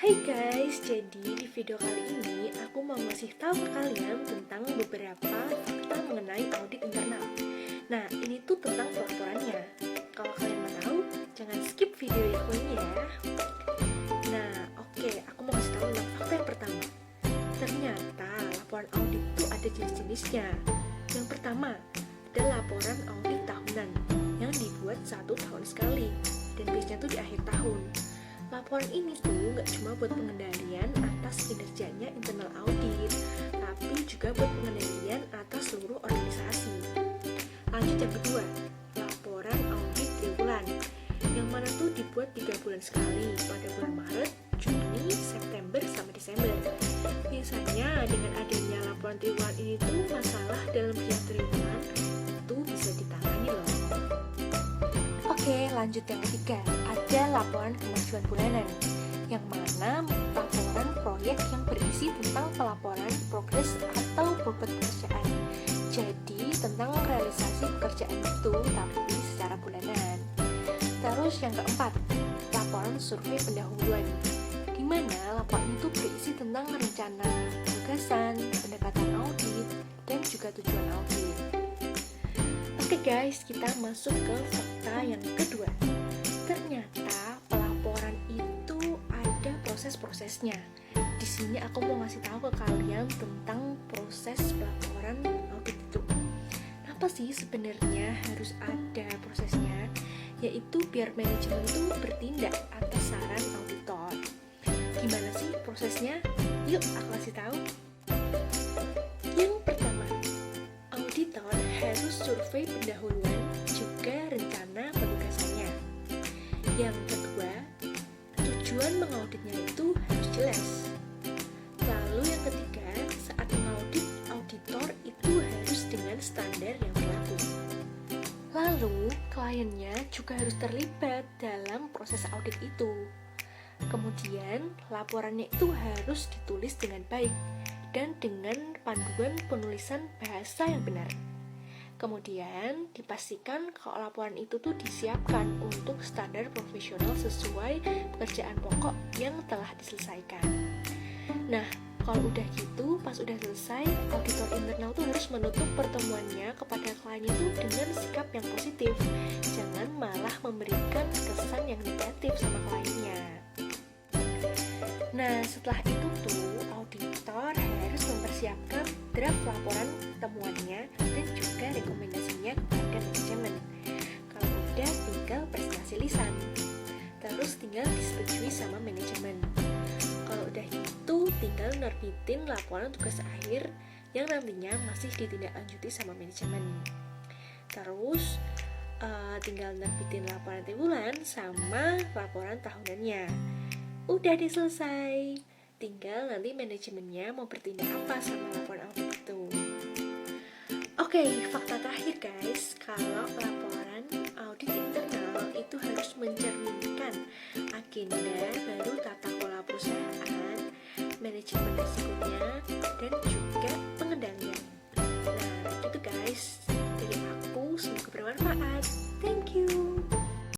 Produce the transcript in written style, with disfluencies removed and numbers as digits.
Hai guys, jadi di video kali ini aku mau ngasih tahu ke kalian tentang beberapa fakta mengenai audit internal. Nah, ini tuh tentang pelaporannya. Kalau kalian mau tahu, jangan skip video ini ya. Nah, oke, aku mau ngasih tahu tentang fakta yang pertama. Ternyata laporan audit tuh ada jenis-jenisnya. Yang pertama, ada laporan audit tahunan yang dibuat 1 tahun sekali dan biasanya tuh di akhir tahun. Laporan ini tuh nggak cuma buat pengendalian atas kinerjanya internal audit, tapi juga buat pengendalian atas seluruh organisasi. Lanjut yang kedua, laporan audit triwulan, yang mana tuh dibuat 3 bulan sekali pada bulan Maret, Juni, September, sama Desember. Biasanya dengan adanya laporan triwulan ini tuh masalah dalam setiap triwulan itu bisa ditangani loh. Oke, lanjut yang ketiga, ada laporan kemajuan bulanan, yang mana laporan proyek yang berisi tentang pelaporan progres atau bobot pekerjaan. Jadi tentang realisasi pekerjaan itu, tapi secara bulanan. Terus yang keempat, laporan survei pendahuluan, di mana laporan itu berisi tentang rencana, gagasan, pendekatan audit, dan juga tujuan audit. Oke guys, kita masuk ke fakta yang kedua. Ternyata pelaporan itu ada proses-prosesnya. Di sini aku mau ngasih tahu ke kalian tentang proses pelaporan audit itu. Apa sih sebenarnya harus ada prosesnya? Yaitu biar manajemen itu bertindak atas saran auditor. Gimana sih prosesnya? Yuk aku kasih tahu. Yang pertama, auditor harus survei pendahuluan juga rencana penugasannya. Yang kedua, tujuan mengauditnya itu harus jelas. Lalu yang ketiga, saat mengaudit, auditor itu harus dengan standar yang berlaku. Lalu, kliennya juga harus terlibat dalam proses audit itu. Kemudian, laporannya itu harus ditulis dengan baik dan dengan panduan penulisan bahasa yang benar. Kemudian dipastikan kalau laporan itu tuh disiapkan untuk standar profesional sesuai pekerjaan pokok yang telah diselesaikan. Nah, kalau udah gitu, pas udah selesai, auditor internal tuh harus menutup pertemuannya kepada kliennya tuh dengan sikap yang positif. Jangan malah memberikan kesan yang negatif sama kliennya. Nah, setelah itu tuh auditor harus mempersiapkan draft laporan temuannya dan juga rekomendasinya kepada manajemen. Kalau udah, tinggal presentasi lisan. Terus tinggal disetujui sama manajemen. Kalau udah itu, tinggal nerbitin laporan tugas akhir yang nantinya masih ditindaklanjuti sama manajemen. Terus tinggal nerbitin laporan triwulan sama laporan tahunannya. Udah diselesai. Tinggal nanti manajemennya mau bertindak apa sama laporan audit itu. Oke, fakta